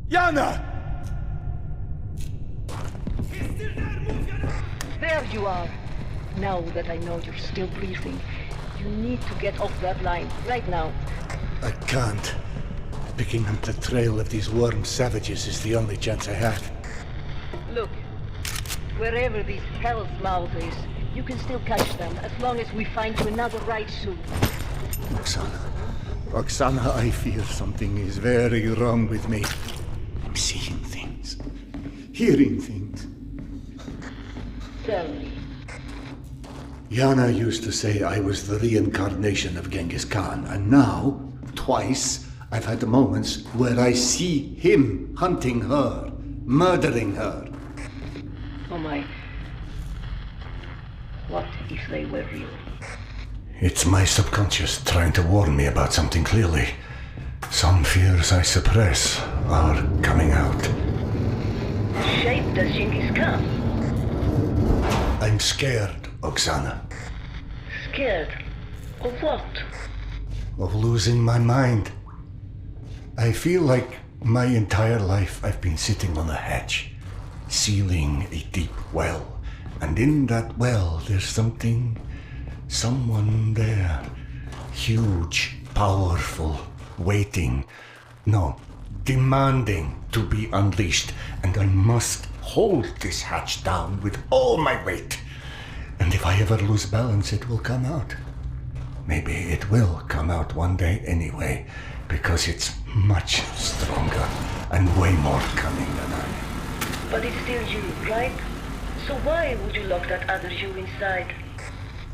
Yana! There you are. Now that I know you're still breathing, you need to get off that line, right now. I can't. Picking up the trail of these worm savages is the only chance I have. Look, wherever this hell's mouth is, you can still catch them, as long as we find you another ride soon. Roxana. Roxana, I fear something is very wrong with me. I'm seeing things. Hearing things. Tell me. Yana used to say I was the reincarnation of Genghis Khan, and now, twice, I've had moments where I see him hunting her, murdering her. Oh my. What if they were real? It's my subconscious trying to warn me about something clearly. Some fears I suppress are coming out. Shaped as Genghis Khan. I'm scared, Oksana. Scared? Of what? Of losing my mind. I feel like my entire life I've been sitting on a hatch, sealing a deep well. And in that well, there's someone there. Huge, powerful, waiting. No, demanding to be unleashed. And I must hold this hatch down with all my weight. And if I ever lose balance, it will come out. Maybe it will come out one day anyway, because it's much stronger and way more cunning than I am. But it's still you, right? So why would you lock that other you inside?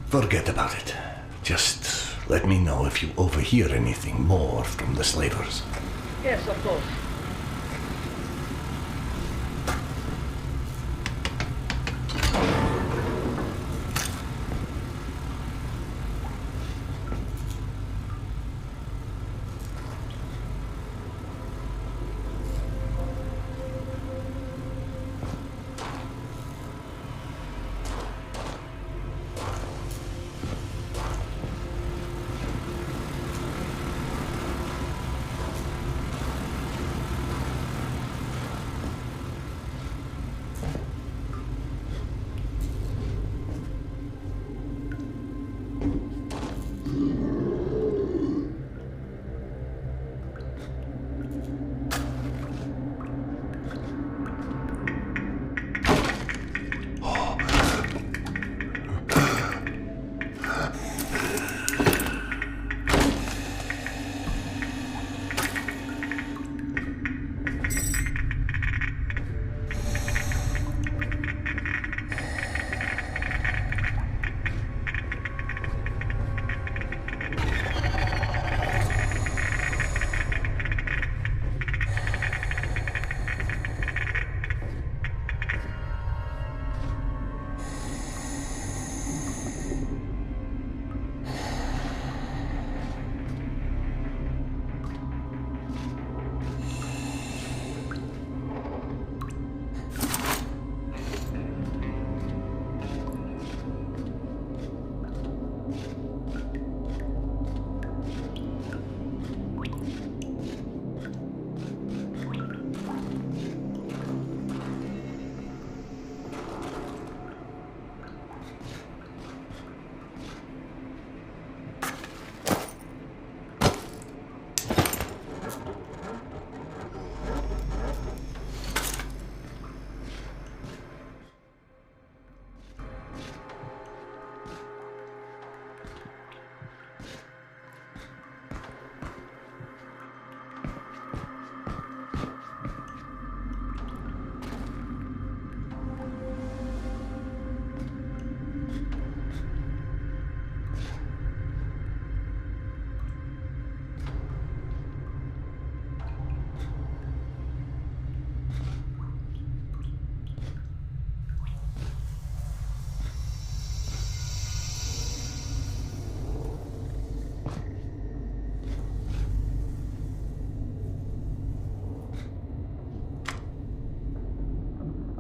Forget about it. Just let me know if you overhear anything more from the slavers. Yes, of course.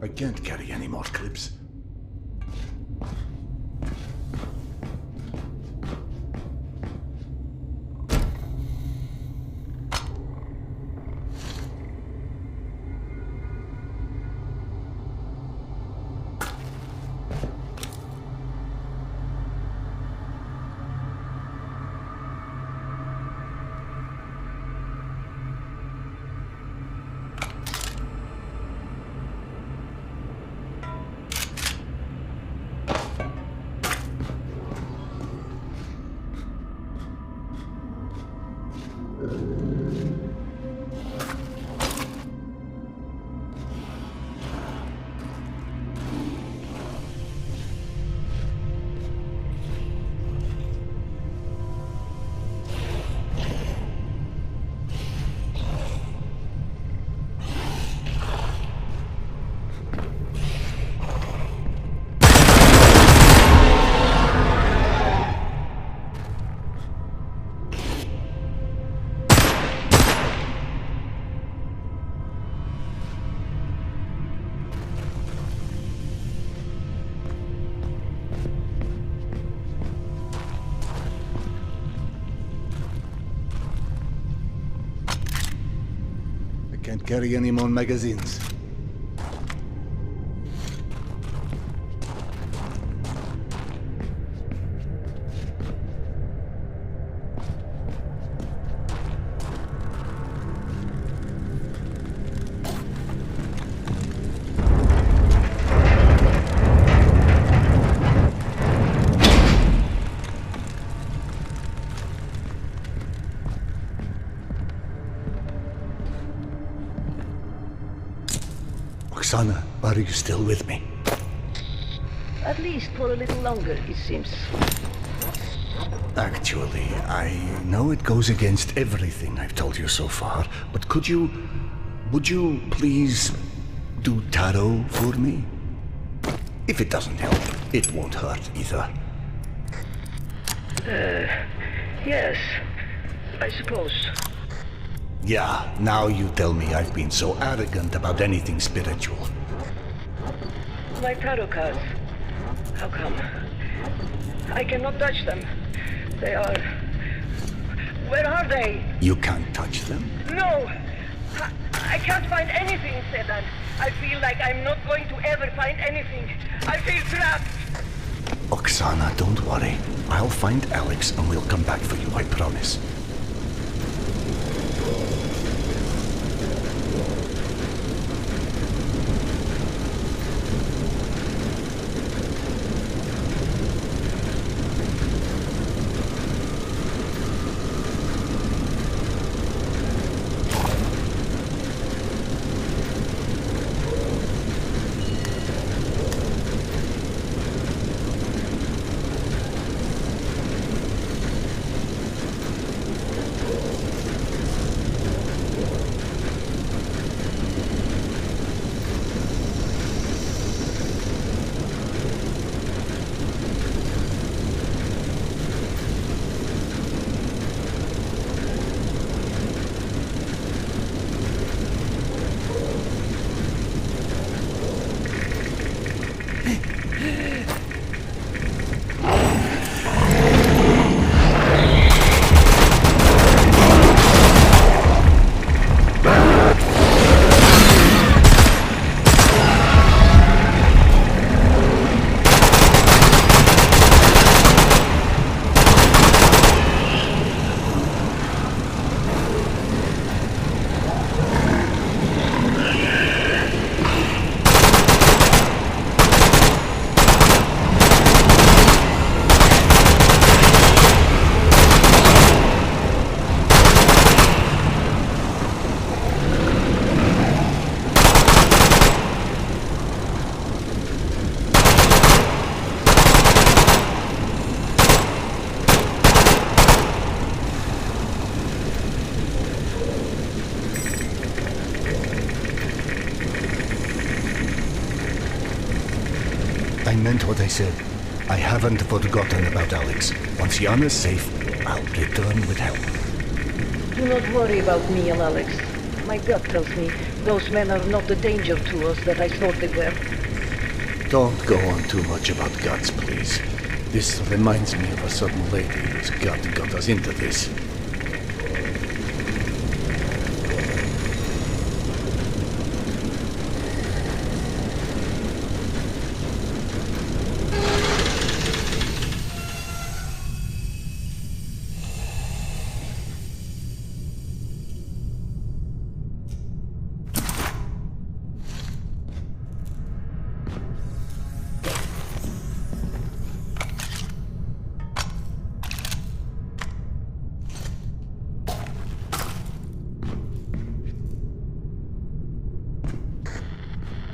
I can't carry any more clips. Can't carry any more magazines. Oksana, are you still with me? At least for a little longer, it seems. Actually, I know it goes against everything I've told you so far, but would you please do tarot for me? If it doesn't help, it won't hurt either. Yes, I suppose. Yeah, now you tell me I've been so arrogant about anything spiritual. My tarot cards. How come? I cannot touch them. They are... Where are they? You can't touch them? No! I can't find anything, Serdar. I feel like I'm not going to ever find anything. I feel trapped. Oksana, don't worry. I'll find Alex and we'll come back for you, I promise. I meant what I said. I haven't forgotten about Alex. Once Yana's safe, I'll return with help. Do not worry about me and Alex. My gut tells me those men are not the danger to us that I thought they were. Don't go on too much about guts, please. This reminds me of a certain lady whose gut got us into this.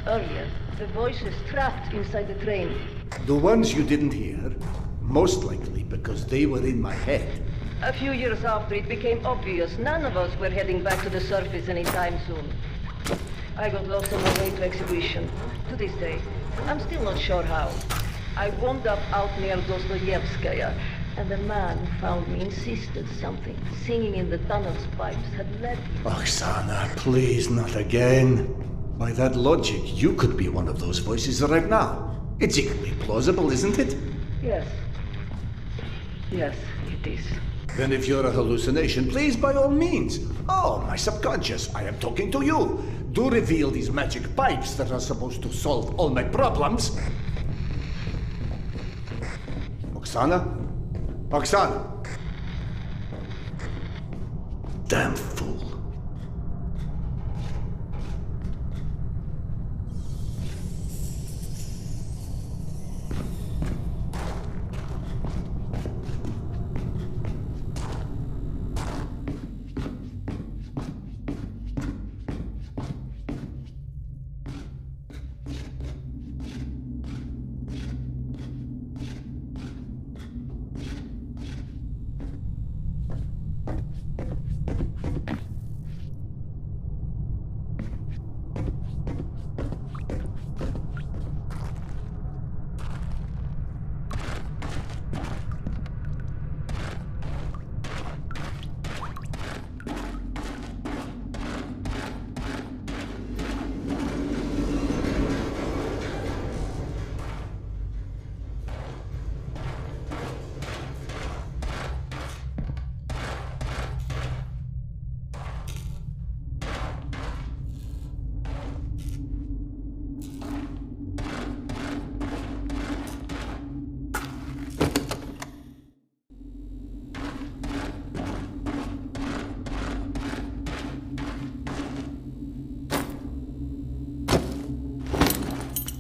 Earlier, the voices trapped inside the train. The ones you didn't hear, most likely because they were in my head. A few years after it became obvious none of us were heading back to the surface anytime soon. I got lost on my way to execution. To this day, I'm still not sure how. I wound up out near Dostoyevskaya, and a man who found me insisted something singing in the tunnel's pipes had led me. Oksana, please, not again. By that logic, you could be one of those voices right now. It's equally plausible, isn't it? Yes. Yes, it is. Then if you're a hallucination, please, by all means. Oh, my subconscious, I am talking to you. Do reveal these magic pipes that are supposed to solve all my problems. Oksana? Oksana! Damn fool.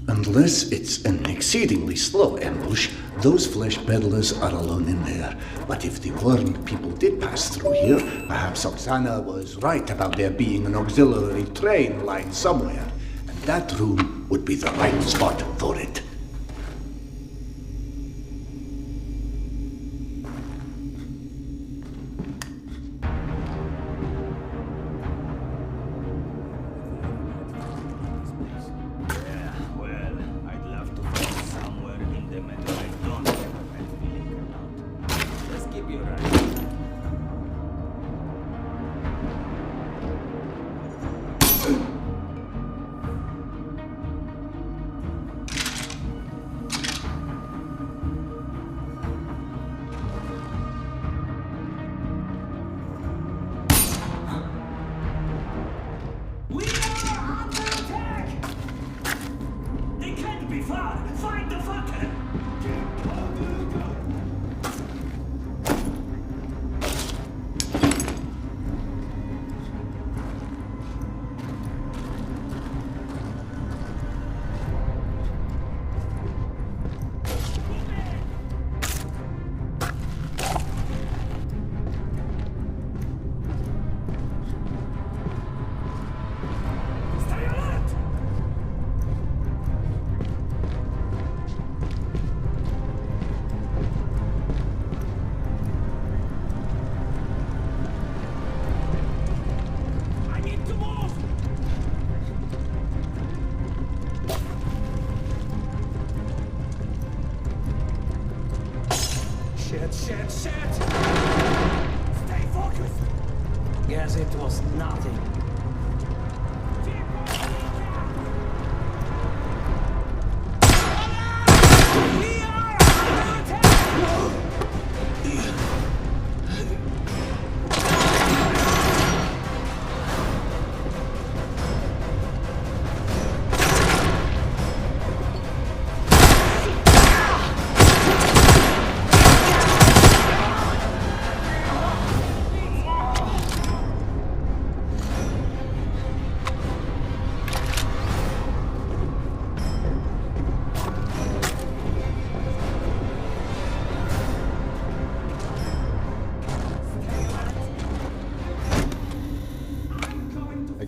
Unless it's an exceedingly slow ambush, those flesh peddlers are alone in there. But if the worm people did pass through here, perhaps Oksana was right about there being an auxiliary train line somewhere. And that room would be the right spot for it. Shit! Stay focused! Yes, it was nothing.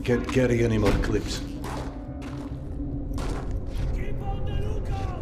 Can't carry any more clips. Keep on the lookout!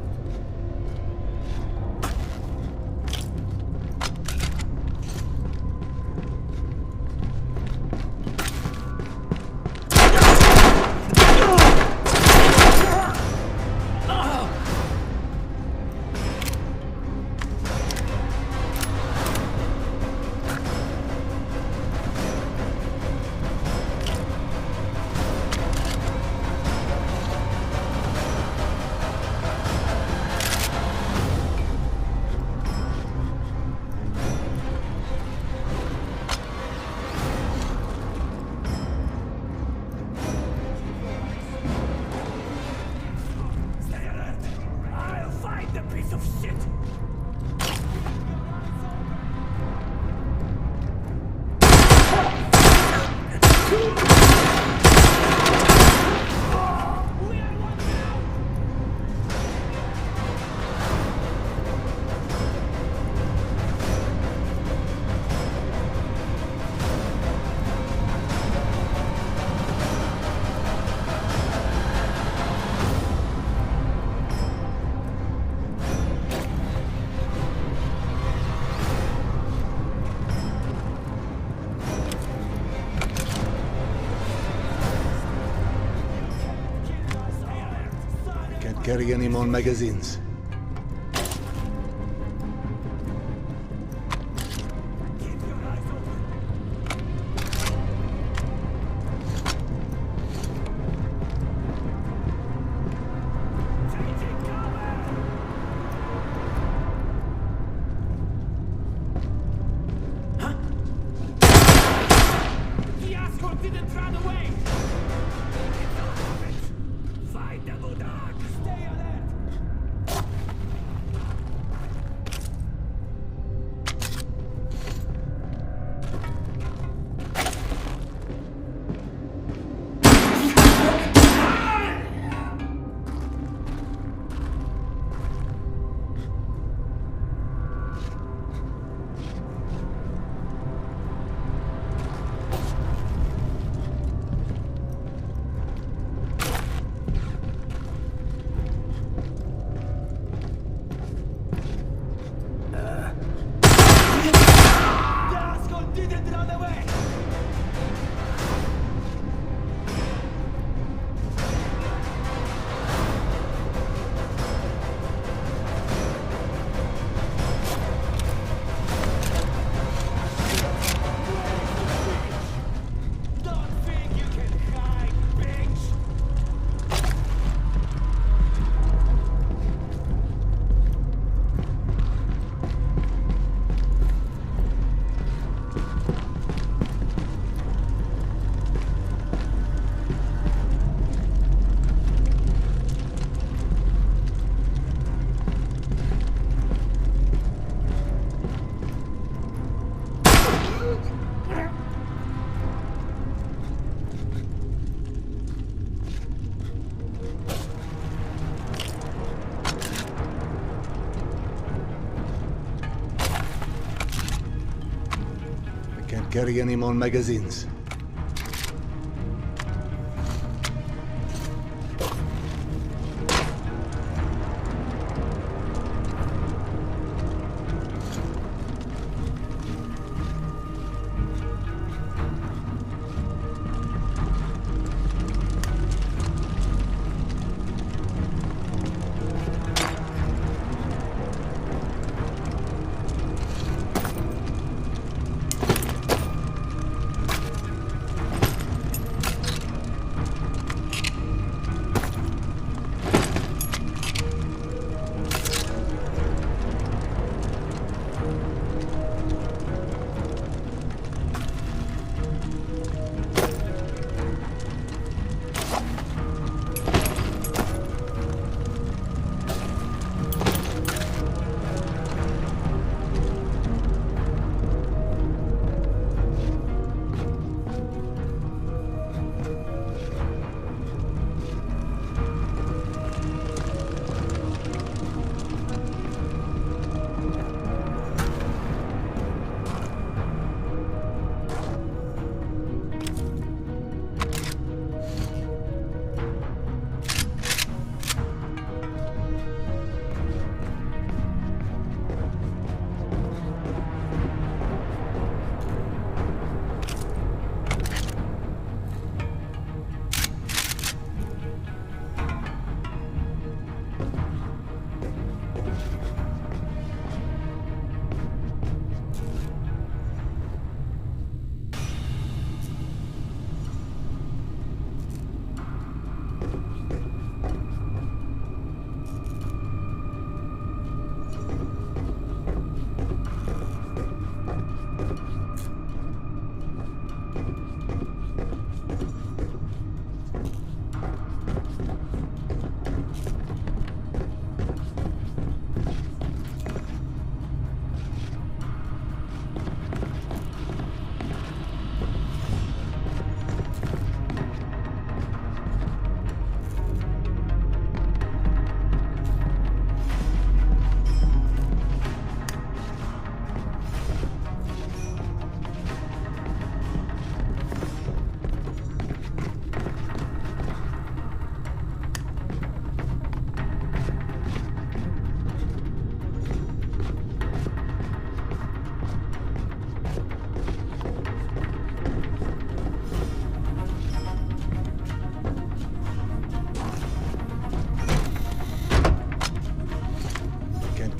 Can't carry any more magazines. Keep your eyes open. Changing cover! Huh? The asshole didn't run away! It's all of it! Fight the Buddha! Stay alert! The asshole didn't run away! Don't think you can hide, bitch! I can't carry any more magazines.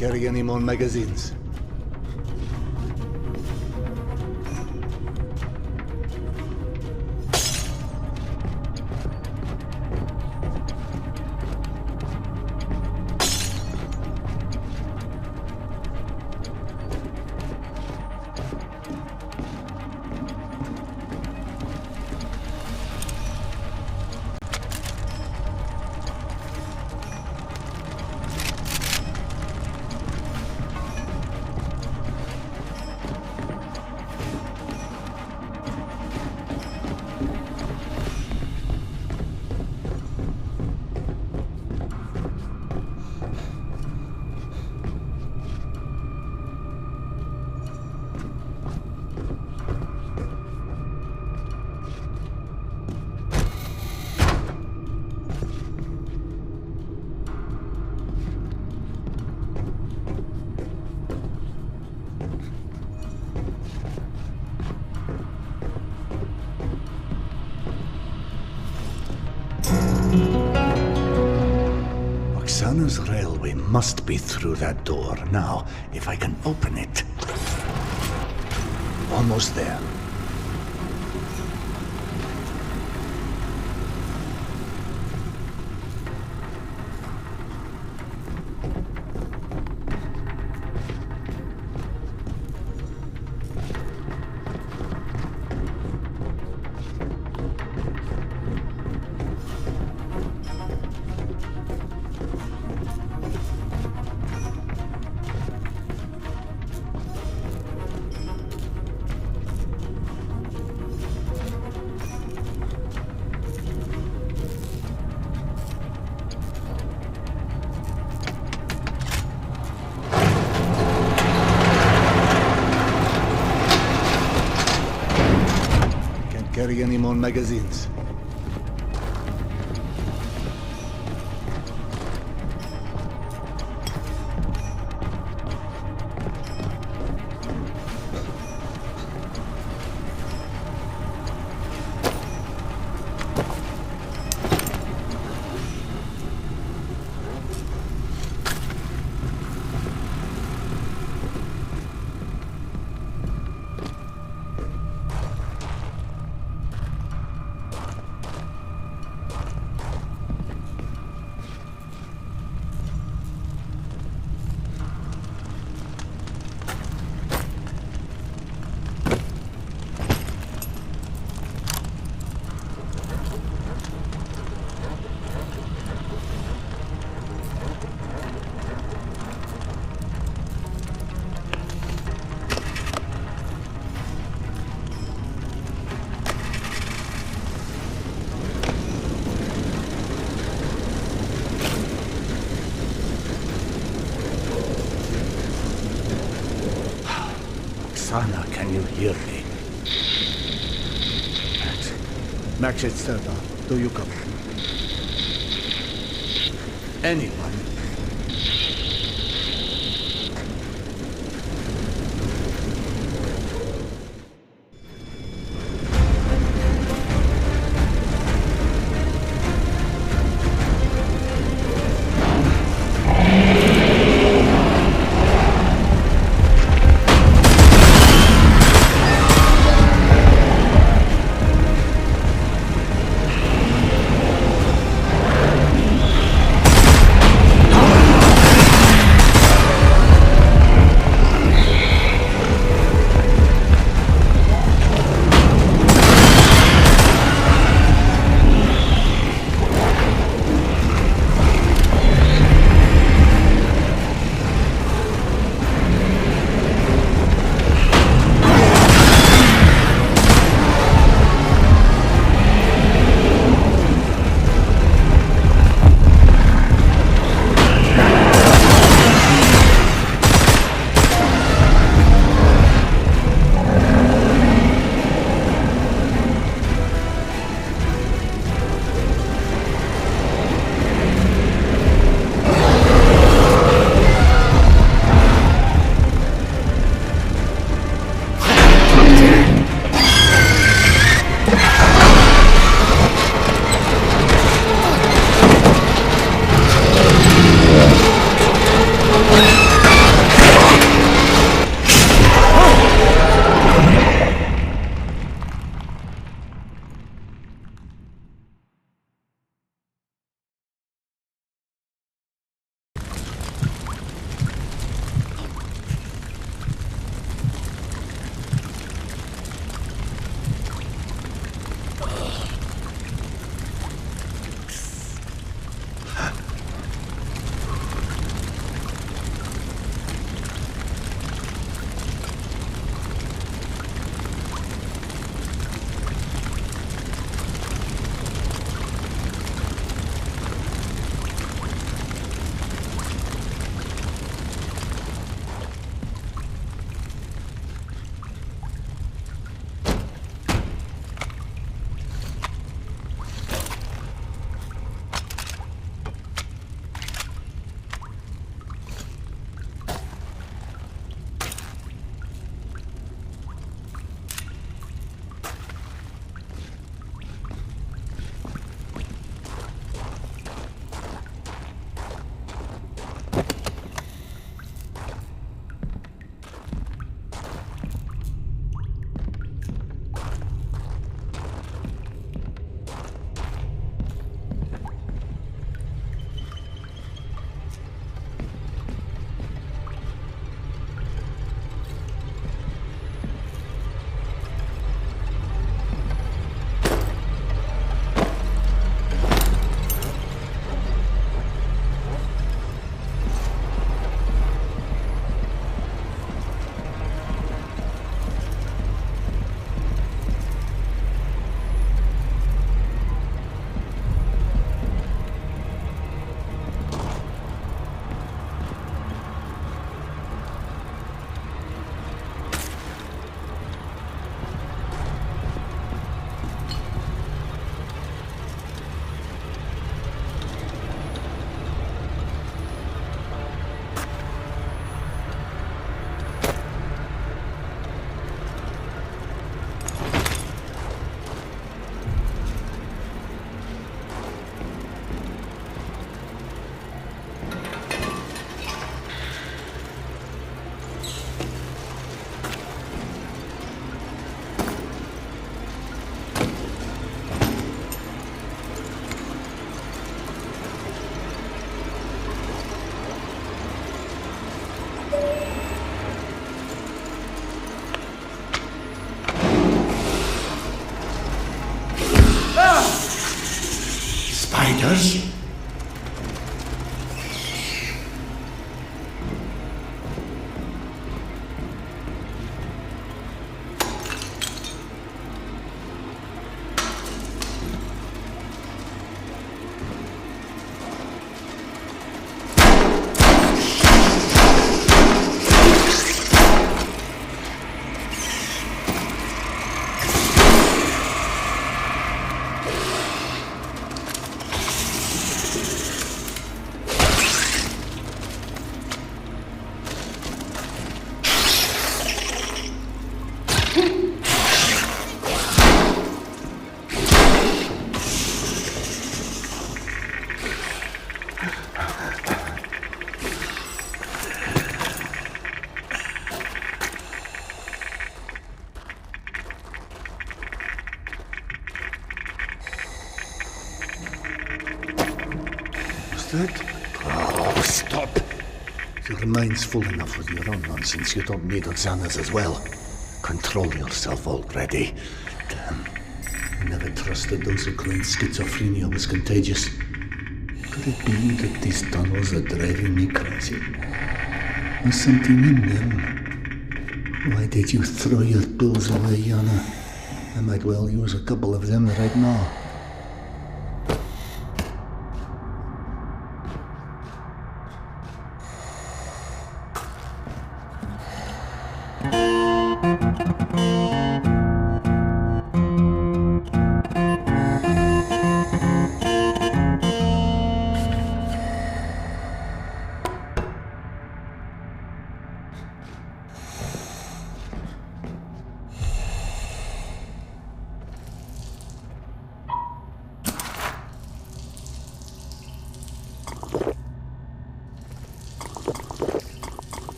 carry any more magazines. Oksana's railway must be through that door. Now, if I can open it. Almost there. Carry any more magazines. Oksana, can you hear me? Max, it's Serdar. Do you come? Anyone? Spiders? Oh, stop! Your mind's full enough with your own nonsense. You don't need Oksana's as well. Control yourself already. Damn. I never trusted those who claimed schizophrenia was contagious. Could it be that these tunnels are driving me crazy? There's something in them. Why did you throw your tools away, Yana? I might well use a couple of them right now.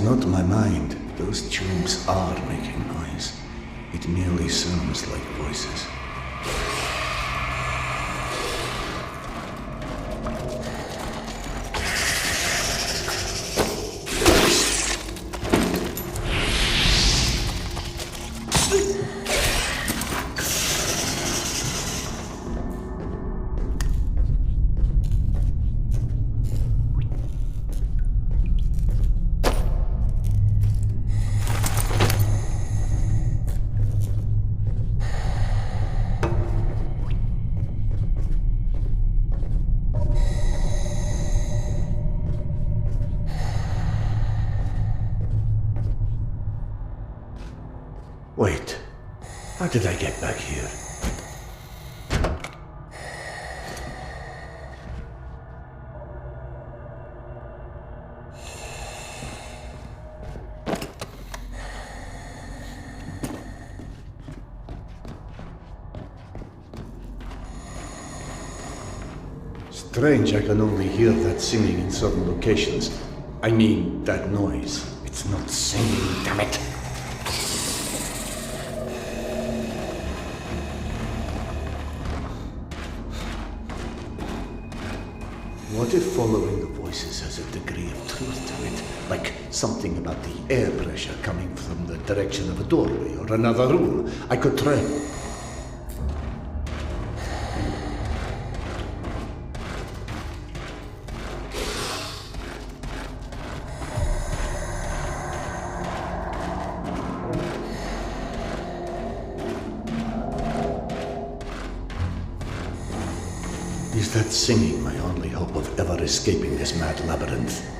Not my mind. Those tubes are making noise. It merely sounds like voices. Wait, how did I get back here? Strange, I can only hear that singing in certain locations. I mean, that noise. It's not singing, damn it! What if following the voices has a degree of truth to it? Like something about the air pressure coming from the direction of a doorway or another room? I could try. Is that singing my only hope of ever escaping this mad labyrinth?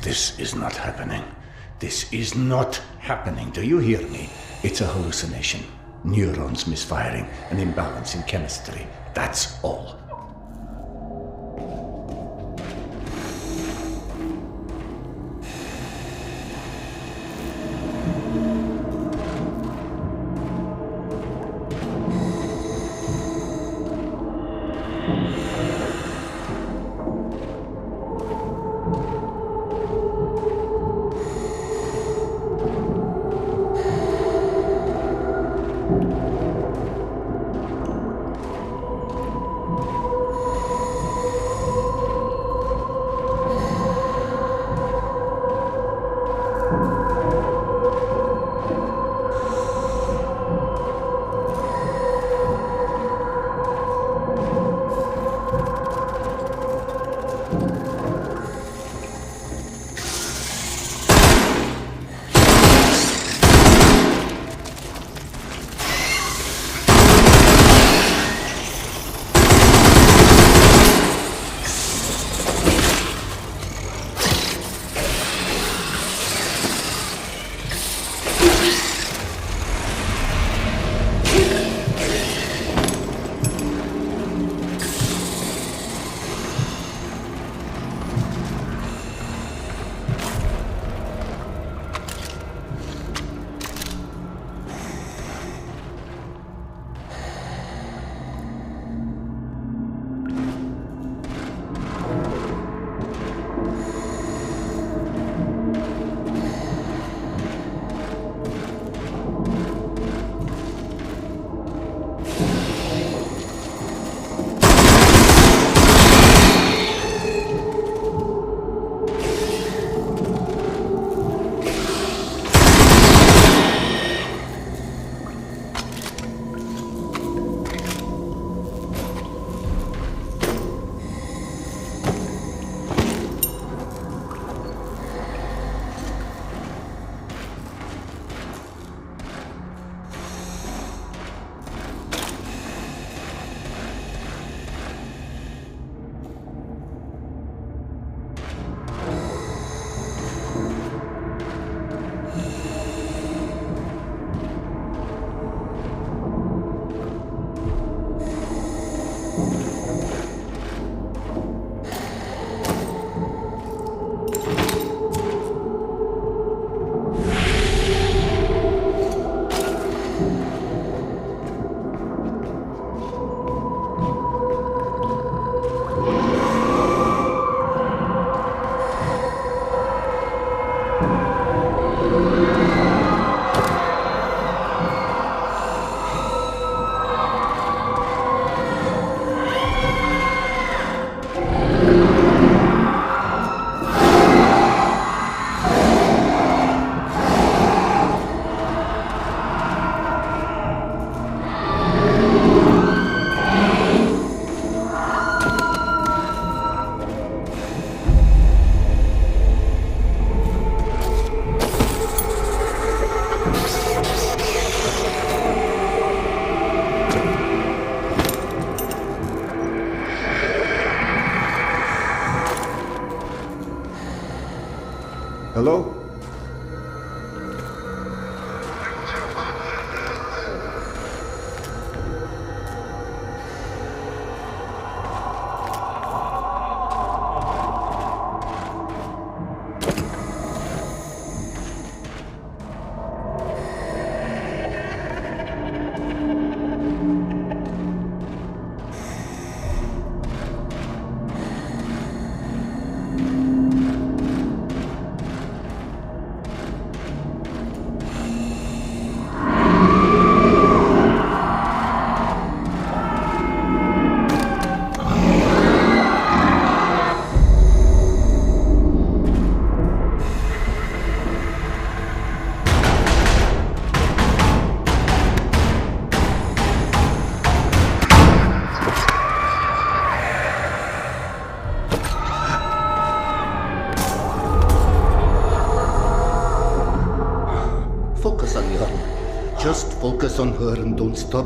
This is not happening. This is not happening. Do you hear me? It's a hallucination. Neurons misfiring, an imbalance in chemistry. That's all. Hello? Focus on her. Just focus on her and don't stop.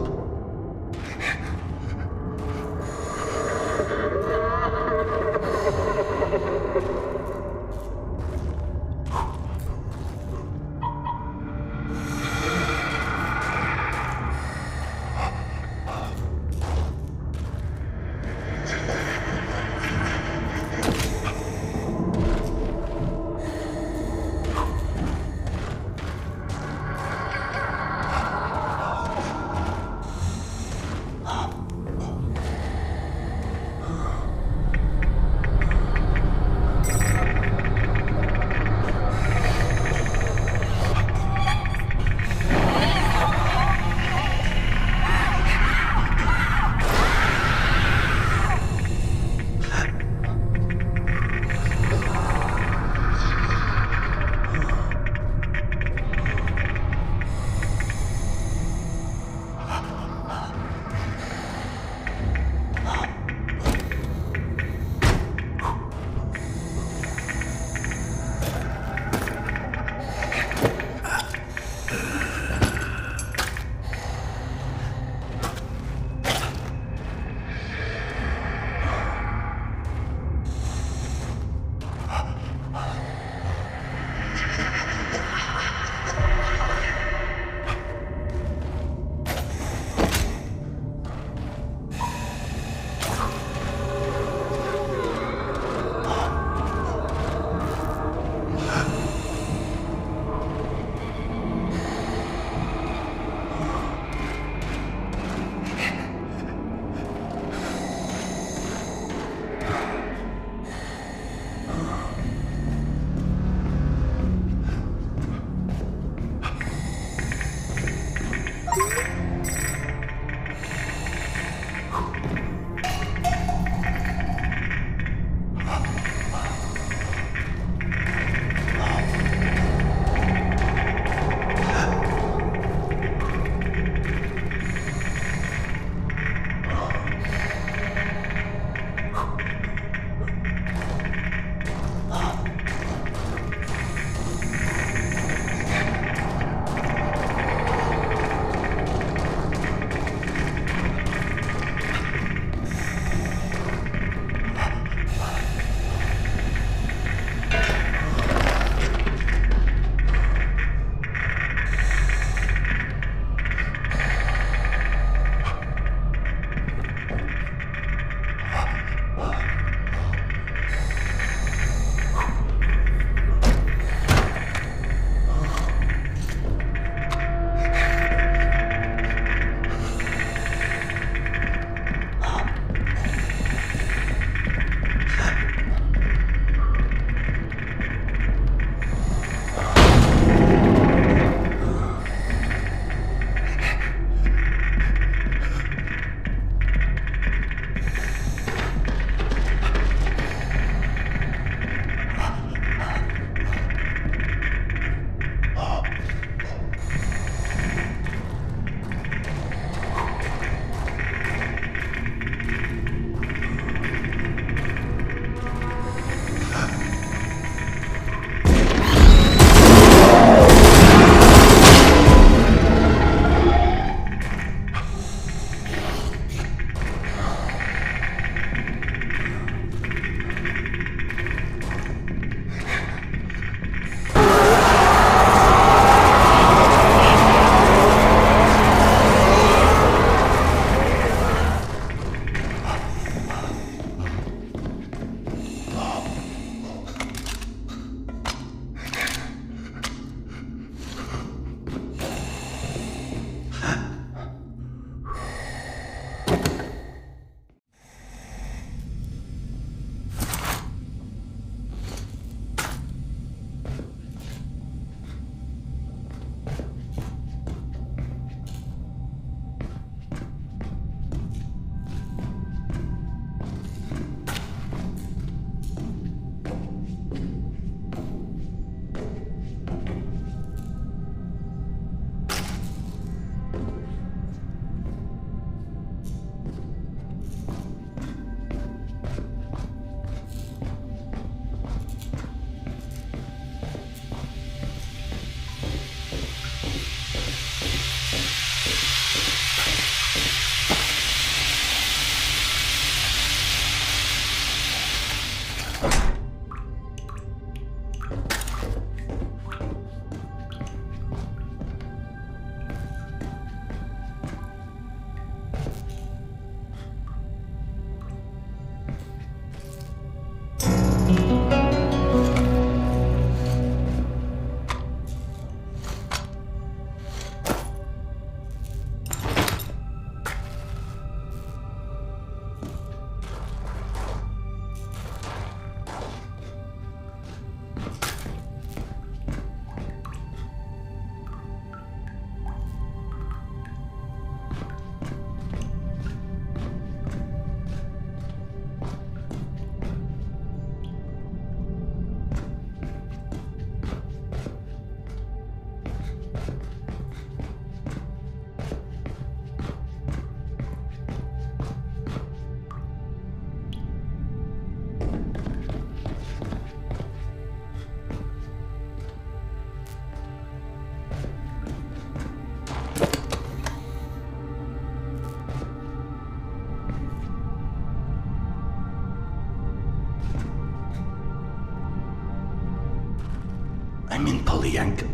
I'm in Polyanka,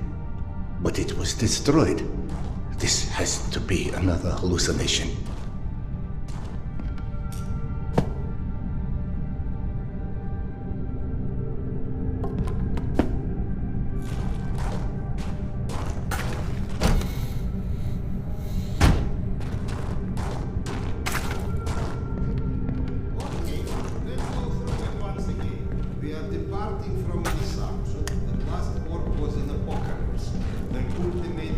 but it was destroyed. This has to be another hallucination.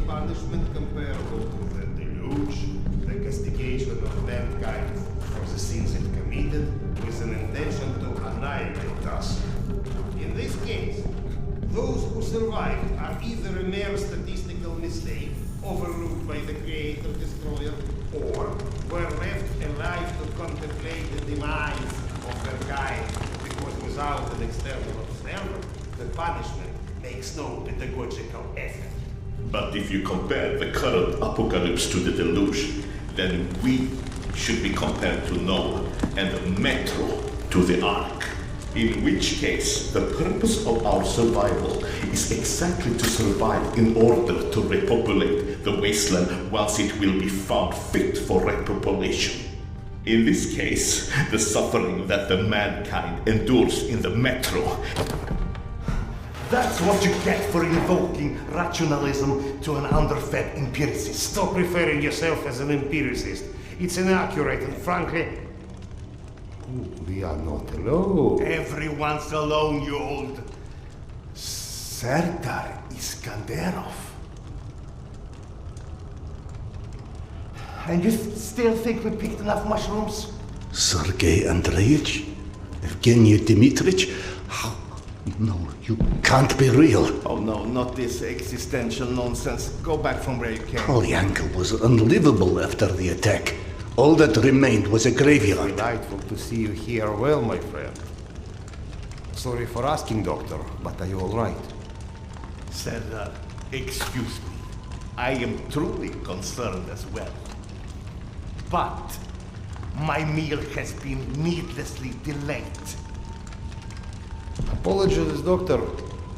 Punishment comparable to the deluge, the castigation of mankind for the sins it committed with an intention to annihilate us. In this case, those who survived are either a mere statistical mistake overlooked by the creator-destroyer, or were left alive to contemplate the demise of their kind, because without an external observer, the punishment makes no pedagogical effect. But if you compare the current apocalypse to the deluge, then we should be compared to Noah and Metro to the Ark. In which case, the purpose of our survival is exactly to survive in order to repopulate the wasteland once it will be found fit for repopulation. In this case, the suffering that the mankind endures in the Metro. That's what you get for invoking rationalism to an underfed empiricist. Stop referring yourself as an empiricist. It's inaccurate and frankly... we are not alone. Everyone's alone, you old... Serdar Iskanderov. And you still think we picked enough mushrooms? Sergei Andreevich? Evgeny Dmitrich? How? No, you can't be real. Oh no, not this existential nonsense. Go back from where you came. Polyanka was unlivable after the attack. All that remained was a graveyard. Delightful to see you here well, my friend. Sorry for asking, Doctor, but are you all right? Serdar, excuse me. I am truly concerned as well. But my meal has been needlessly delayed. Apologies, Doctor,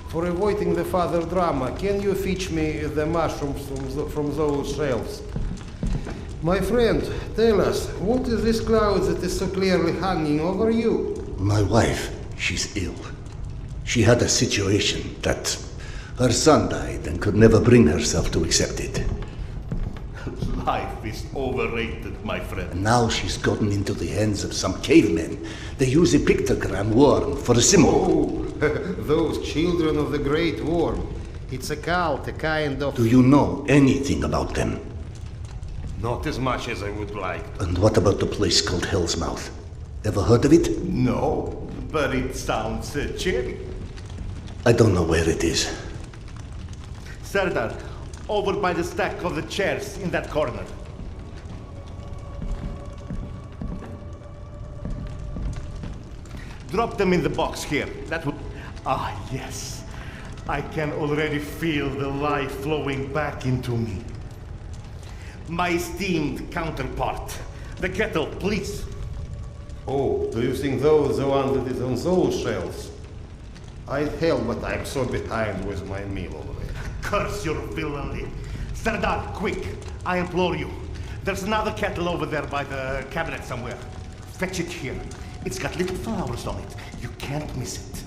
for avoiding the further drama. Can you fetch me the mushrooms from those shelves? My friend, tell us, what is this cloud that is so clearly hanging over you? My wife, she's ill. She had a situation that her son died and could never bring herself to accept it. Life is overrated, my friend. And now she's gotten into the hands of some cavemen. They use a pictogram worm for a symbol. Oh, those children of the Great Worm. It's a cult, a kind of... Do you know anything about them? Not as much as I would like. And what about the place called Hell's Mouth? Ever heard of it? No, but it sounds cheery. I don't know where it is. Serdar, over by the stack of the chairs in that corner. Drop them in the box here. That would... Ah, yes. I can already feel the life flowing back into me. My esteemed counterpart. The kettle, please. Oh, do you think those the one that is on those shelves? I'd help, but I'm so behind with my meal already. Curse your villainy. Serdar, quick. I implore you. There's another kettle over there by the cabinet somewhere. Fetch it here. It's got little flowers on it. You can't miss it.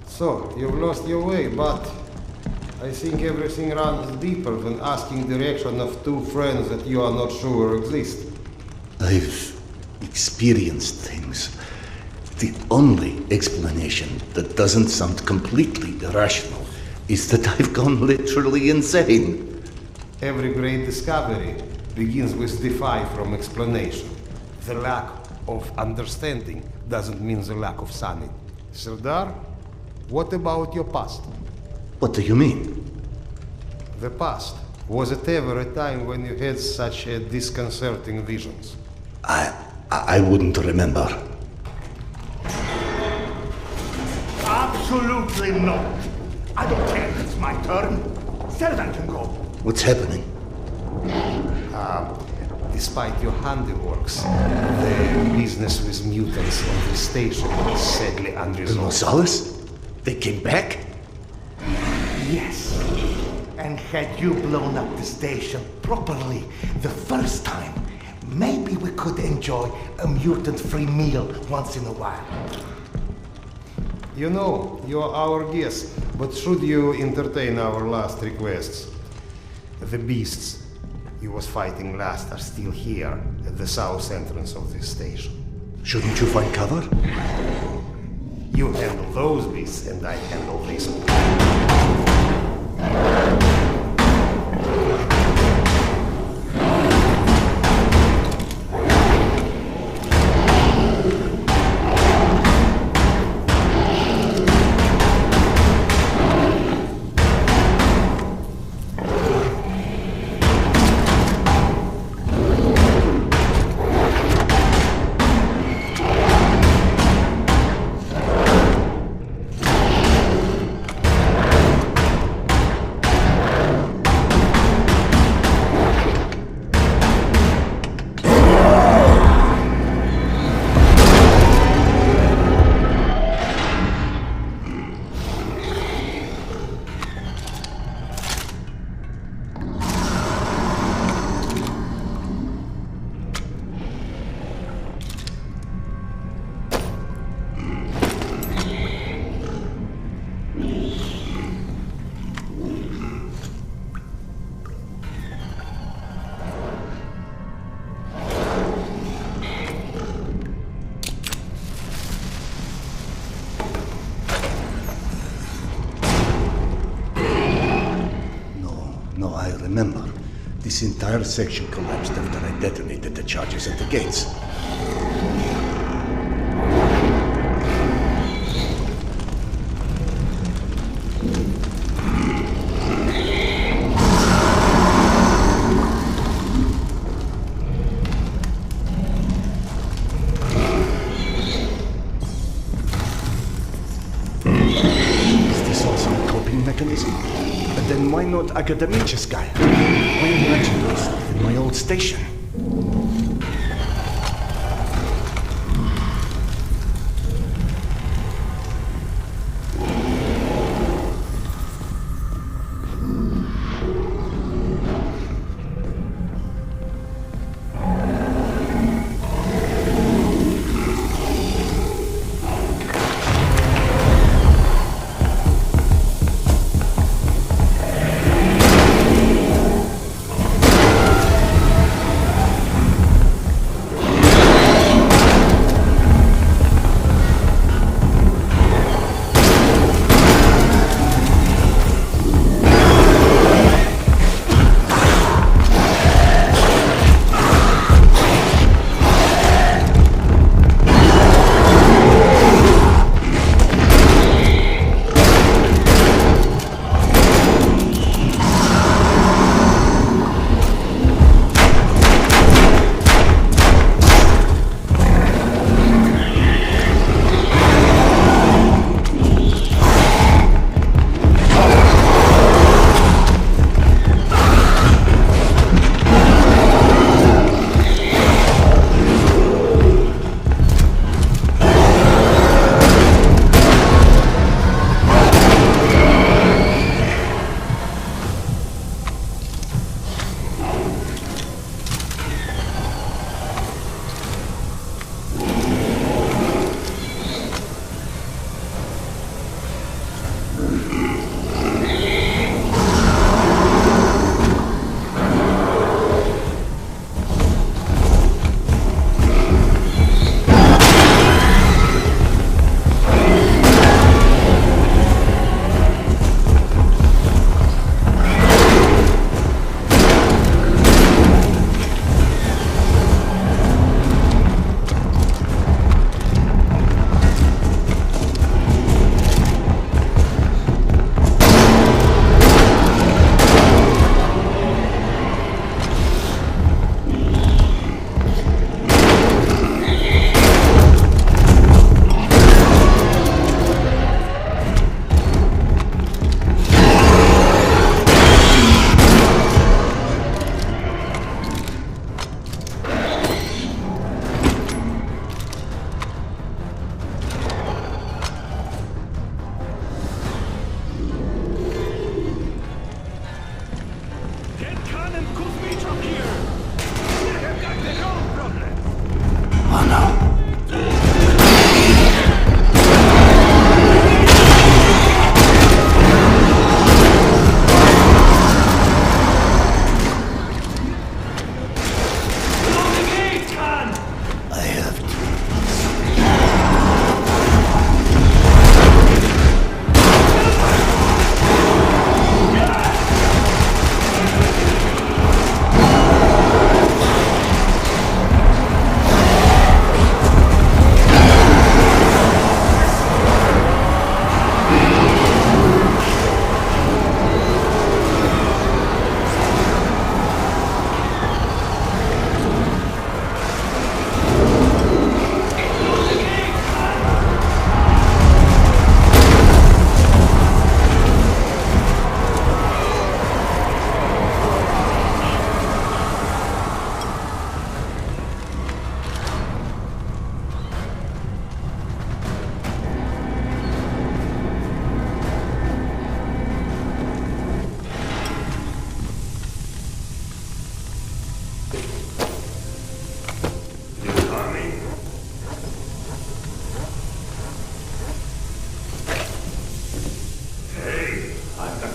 So, you've lost your way, but I think everything runs deeper than asking direction of two friends that you are not sure exist. I've experienced things. The only explanation that doesn't sound completely irrational is that I've gone literally insane. Every great discovery begins with defy from explanation. The lack of understanding doesn't mean the lack of sanity. Serdar, what about your past? What do you mean? The past. Was it ever a time when you had such disconcerting visions? I wouldn't remember. Absolutely not. I don't care if it's my turn. Serdar can go. What's happening? Despite your handiworks, the business with mutants on the station is sadly unresolved. Gonzalez? They came back? Yes. And had you blown up the station properly the first time, maybe we could enjoy a mutant-free meal once in a while. You know, you're our guest, but should you entertain our last requests? The beasts you was fighting last are still here at the south entrance of this station. Shouldn't you find cover? You handle those beasts, and I handle this one. No, I remember. This entire section collapsed after I detonated the charges at the gates. Is this also a coping mechanism? And then why not Academich's guy? Why imagine myself in my old station?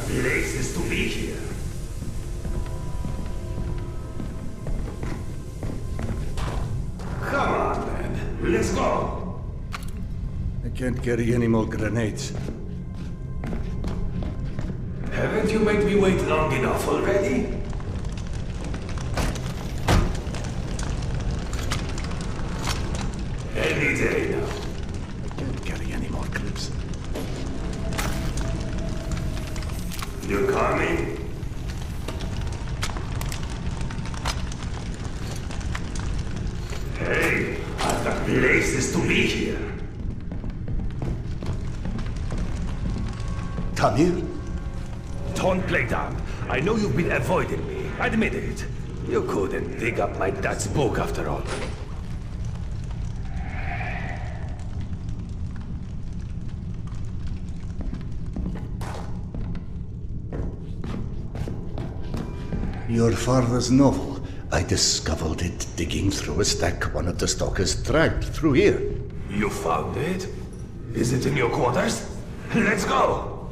places to be here. Come on, man. Let's go. I can't carry any more grenades. Haven't you made me wait long enough already? Any day now. I can't carry any more clips. You coming? Hey, I've got places to be here. Tamir? Don't play dumb. I know you've been avoiding me. Admit it. You couldn't dig up my dad's book after all. Your father's novel. I discovered it digging through a stack one of the stalkers dragged through here. You found it? Is it in your quarters? Let's go!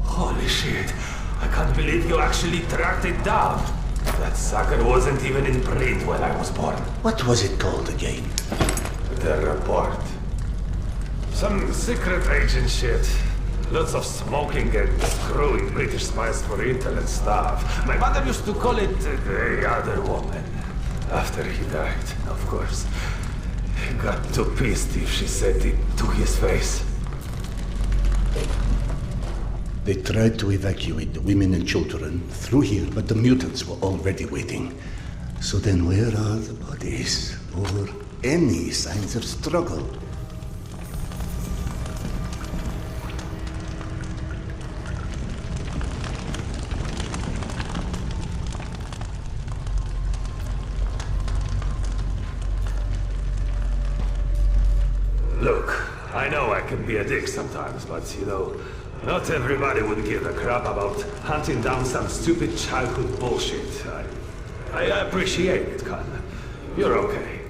Holy shit. I can't believe you actually tracked it down. That sucker wasn't even in print when I was born. What was it called again? The report. Some secret agent shit. Lots of smoking and screwing British spies for intel and stuff. My mother used to call it the other woman. After he died, of course. He got too pissed if she said it to his face. They tried to evacuate the women and children through here, but the mutants were already waiting. So then where are the bodies? Or any signs of struggle? Look, I know I can be a dick sometimes, but you know, not everybody would give a crap about hunting down some stupid childhood bullshit. I appreciate it, Khan. You're okay.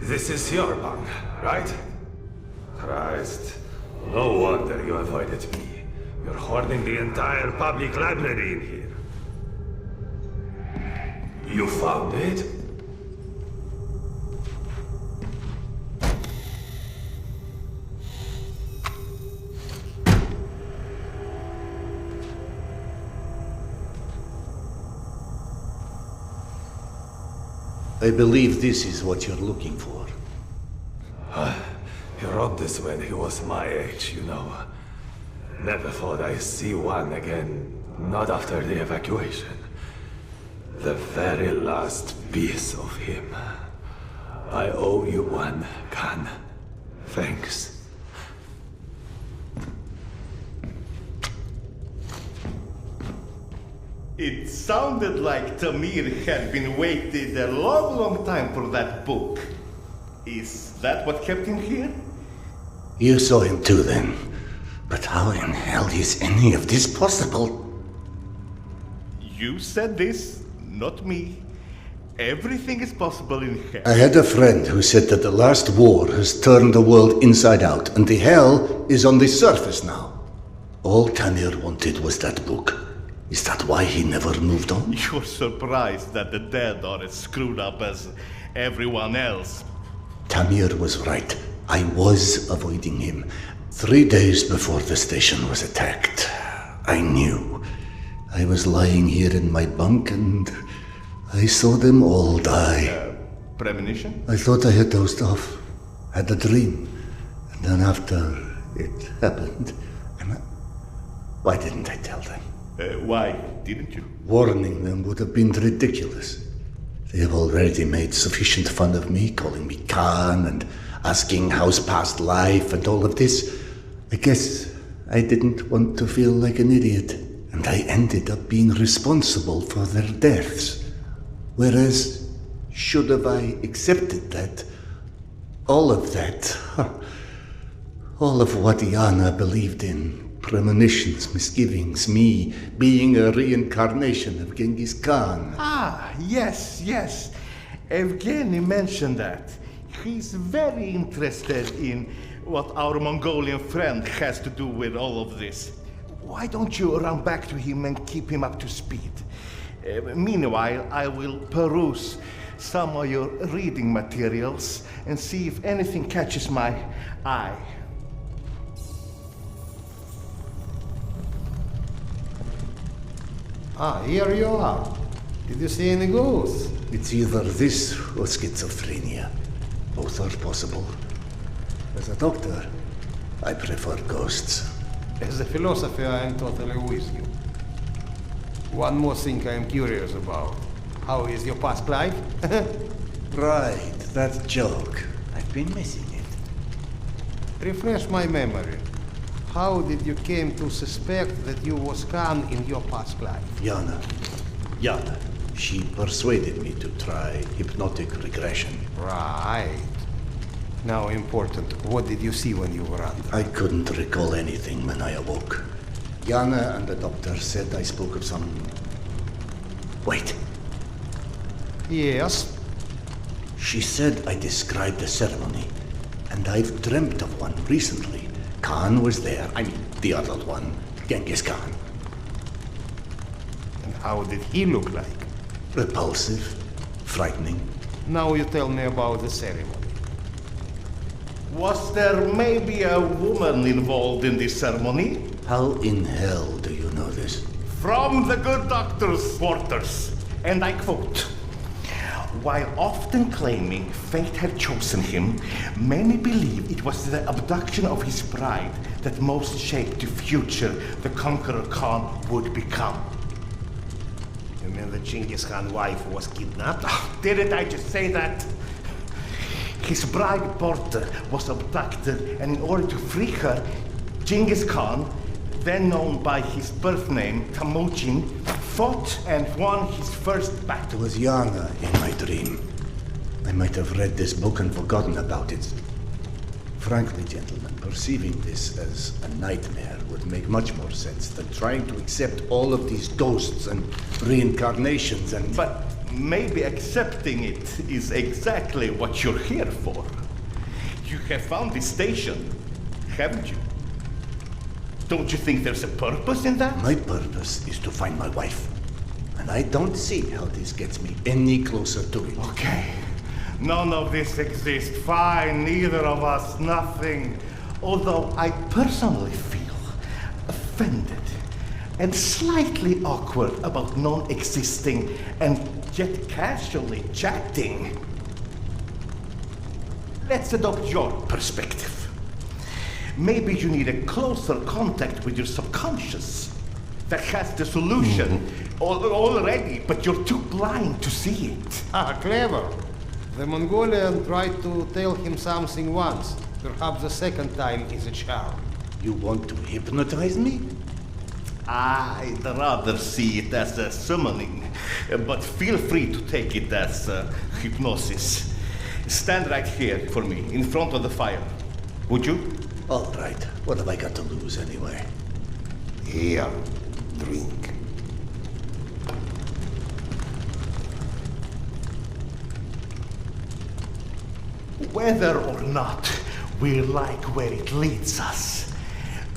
This is your bunk, right? Christ. No wonder you avoided me. You're hoarding the entire public library in here. You found it? I believe this is what you're looking for. He wrote this when he was my age, you know. Never thought I'd see one again, not after the evacuation. The very last piece of him. I owe you one, Khan. Thanks. It sounded like Tamir had been waiting a long, long time for that book. Is that what kept him here? You saw him too then. But how in hell is any of this possible? You said this, not me. Everything is possible in hell. I had a friend who said that the last war has turned the world inside out, and the hell is on the surface now. All Tamir wanted was that book. Is that why he never moved on? You're surprised that the dead are as screwed up as everyone else. Tamir was right. I was avoiding him. 3 days before the station was attacked, I knew. I was lying here in my bunk and I saw them all die. Premonition? I thought I had dozed off, had a dream, and then after it happened, why didn't I tell them? Why didn't you? Warning them would have been ridiculous. They have already made sufficient fun of me, calling me Khan and asking how's past life and all of this. I guess I didn't want to feel like an idiot, and I ended up being responsible for their deaths. Whereas, should have I accepted that, all of that, all of what Yana believed in, premonitions, misgivings, me being a reincarnation of Genghis Khan. Ah, yes. Evgeny mentioned that. He's very interested in what our Mongolian friend has to do with all of this. Why don't you run back to him and keep him up to speed? Meanwhile, I will peruse some of your reading materials and see if anything catches my eye. Ah, here you are. Did you see any ghosts? It's either this or schizophrenia. Both are possible. As a doctor, I prefer ghosts. As a philosopher, I am totally with you. One more thing I am curious about. How is your past life? Right, that joke. I've been missing it. Refresh my memory. How did you came to suspect that you was Khan in your past life? Yana. She persuaded me to try hypnotic regression. Right. Now important, what did you see when you were under? I couldn't recall anything when I awoke. Yana and the doctor said I spoke of some... Wait. Yes? She said I described a ceremony, and I've dreamt of one recently. Khan was there. I mean, the other one, Genghis Khan. And how did he look like? Repulsive, frightening. Now you tell me about the ceremony. Was there maybe a woman involved in this ceremony? How in hell do you know this? From the good doctor's quarters, and I quote, "While often claiming fate had chosen him, many believe it was the abduction of his bride that most shaped the future the conqueror Khan would become." You mean the Genghis Khan wife was kidnapped? Didn't I just say that? His bride Porter was abducted, and in order to free her, Genghis Khan, then known by his birth name, Temujin, fought and won his first It battle. was Yana in my dream. I might have read this book and forgotten about it. Frankly, gentlemen, perceiving this as a nightmare would make much more sense than trying to accept all of these ghosts and reincarnations and... But maybe accepting it is exactly what you're here for. You have found this station, haven't you? Don't you think there's a purpose in that? My purpose is to find my wife. And I don't see how this gets me any closer to it. Okay. None of this exists. Fine, neither of us, nothing. Although I personally feel offended and slightly awkward about non-existing and yet casually chatting. Let's adopt your perspective. Maybe you need a closer contact with your subconscious that has the solution already, but you're too blind to see it. Ah, clever. The Mongolian tried to tell him something once. Perhaps the second time is a charm. You want to hypnotize me? I'd rather see it as a summoning, but feel free to take it as hypnosis. Stand right here for me, in front of the fire. Would you? All right. What have I got to lose anyway? Here, drink. Whether or not we like where it leads us,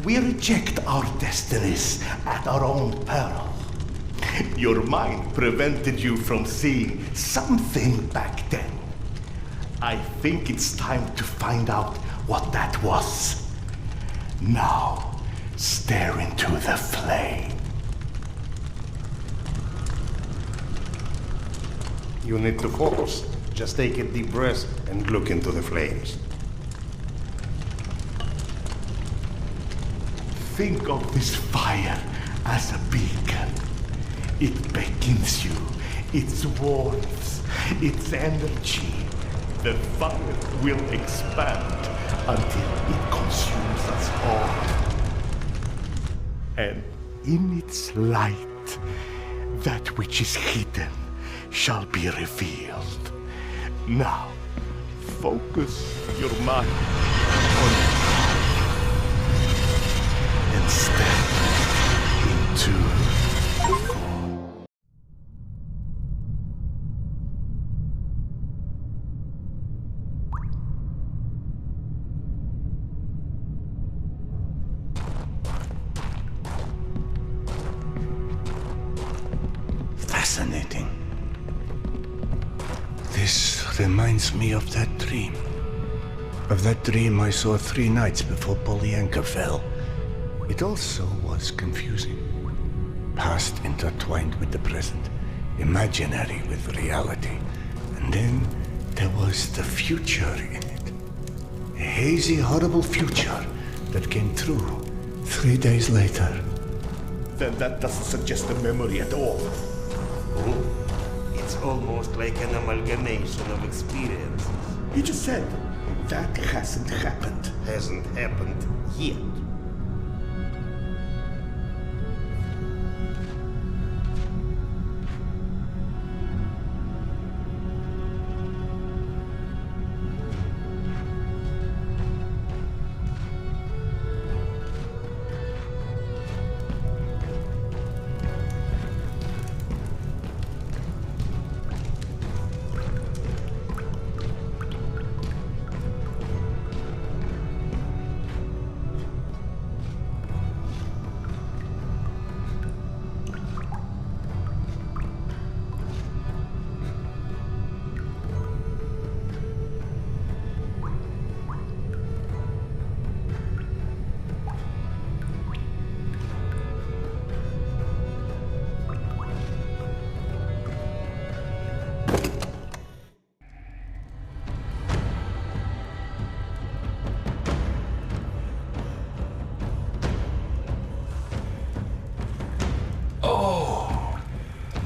we reject our destinies at our own peril. Your mind prevented you from seeing something back then. I think it's time to find out what that was. Now, stare into the flame. You need to focus. Just take a deep breath and look into the flames. Think of this fire as a beacon. It beckons you, its warmth, its energy. The fire will expand until it consumes us all. And in its light, that which is hidden shall be revealed. Now, focus your mind on it and step into the fall. Fascinating. This reminds me of that dream. Of that dream I saw 3 nights before Polyanka fell. It also was confusing. Past intertwined with the present, imaginary with reality. And then there was the future in it. A hazy, horrible future that came true 3 days later. Then that doesn't suggest a memory at all. It's almost like an amalgamation of experiences. You just said that hasn't happened. Hasn't happened yet.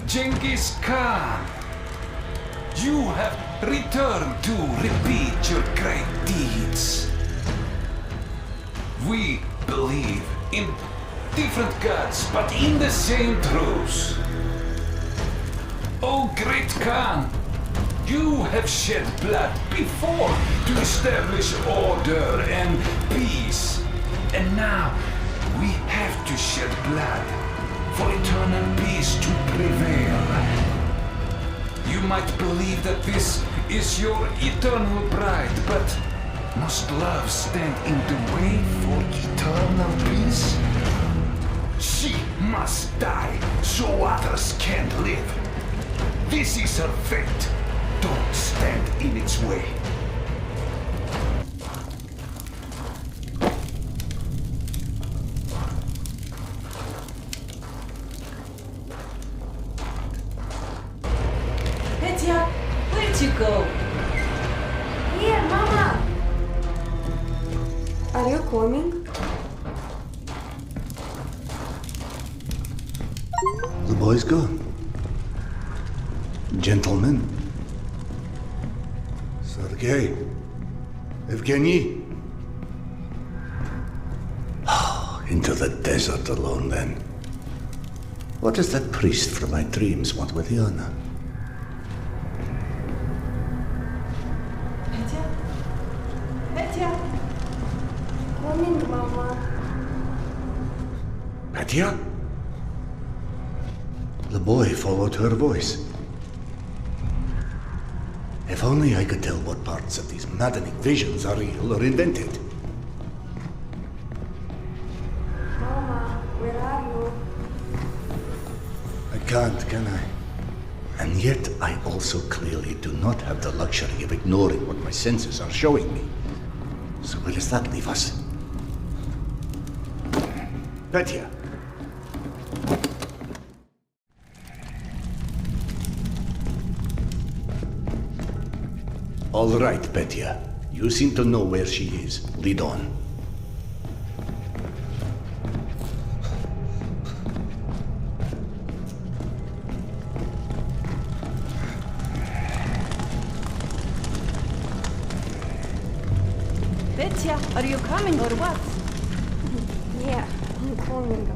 Genghis Khan, you have returned to repeat your great deeds. We believe in different gods, but in the same truths. Oh, great Khan, you have shed blood before to establish order and peace. And now we have to shed blood for eternal peace to prevail. You might believe that this is your eternal bride, but must love stand in the way for eternal peace? She must die so others can live. This is her fate. Don't stand in its way. Where'd you go? Here, Mama! Are you coming? The boy's gone. Gentlemen. Sergei. Evgeny. Into the desert alone, then. What does that priest from my dreams want with Yana? Petya? Coming, Mama. Petya? The boy followed her voice. If only I could tell what parts of these maddening visions are real or invented. Mama, where are you? I can't, can I? And yet, I also clearly do not have the luxury of ignoring what my senses are showing me. So where does that leave us? Petya! All right, Petya. You seem to know where she is. Lead on. Petya, are you coming or what? Yeah, I'm coming.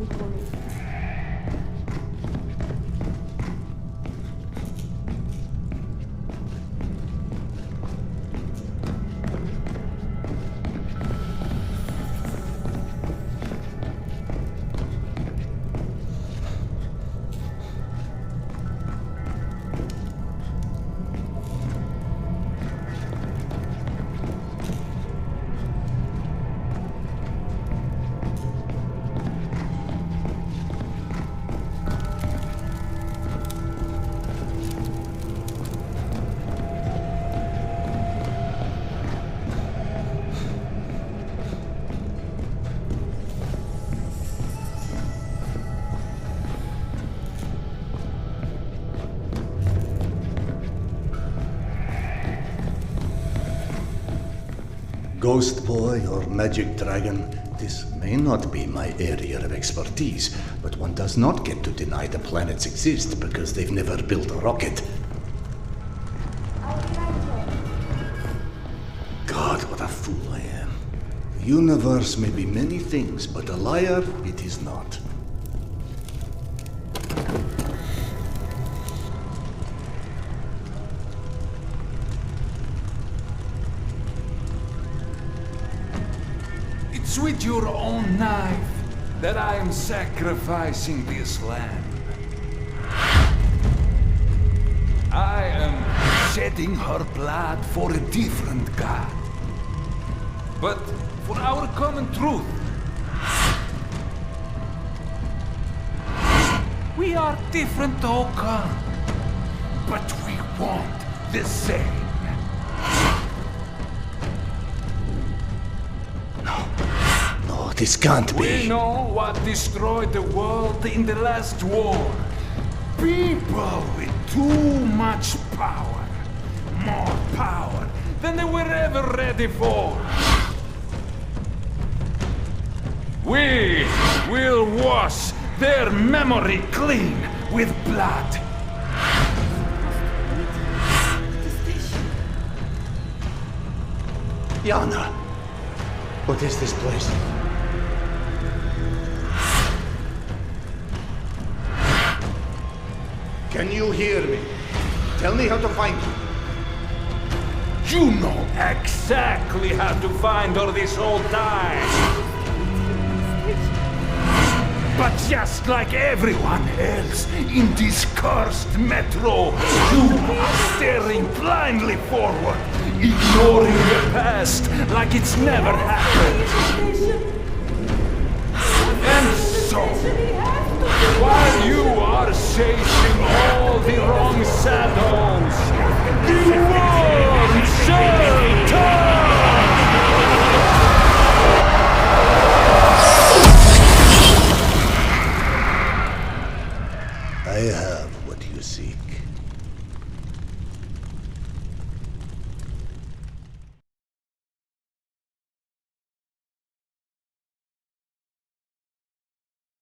Ghost boy or magic dragon, this may not be my area of expertise, but one does not get to deny the planets exist because they've never built a rocket. I'll be right here. God, what a fool I am. The universe may be many things, but a liar it is not. It's with your own knife that I am sacrificing this land. I am shedding her blood for a different god. But for our common truth. We are different, Oka, but we want the same. No, this can't be. We know what destroyed the world in the last war. People with too much power. More power than they were ever ready for. We will wash their memory clean with blood. Yana, what is this place? Can you hear me? Tell me how to find you. You know exactly how to find her this whole time. But just like everyone else in this cursed metro, you are staring blindly forward, ignoring the past like it's never happened. And so, while you are chasing all the wrong shadows, the one